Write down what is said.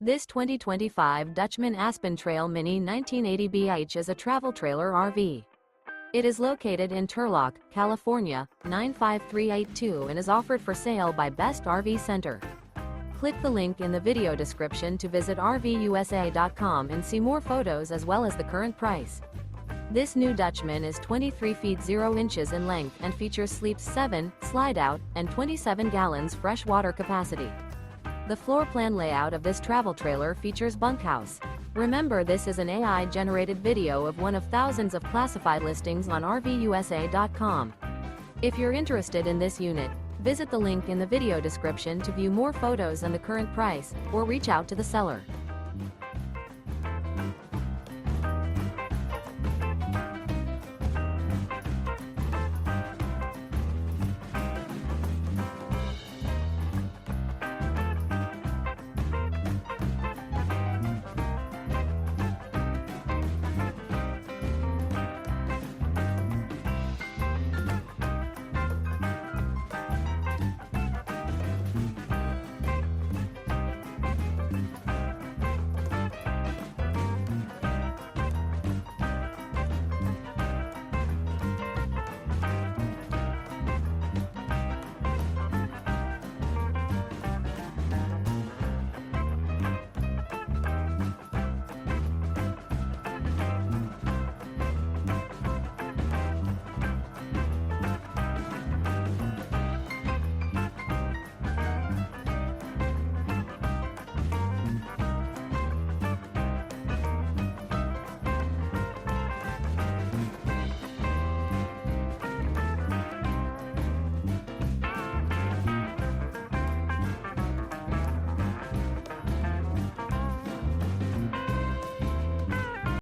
This 2025 Dutchmen Aspen Trail Mini 1980BH is a travel trailer RV. It is located in Turlock, California, 95382 and is offered for sale by Best RV Center. Click the link in the video description to visit RVUSA.com and see more photos as well as the current price. This new Dutchmen is 23 feet 0 inches in length and features sleeps 7, slide-out, and 27 gallons fresh water capacity. The floor plan layout of this travel trailer features Bunkhouse. Remember, this is an AI-generated video of one of thousands of classified listings on RVUSA.com. If you're interested in this unit, visit the link in the video description to view more photos and the current price, or reach out to the seller.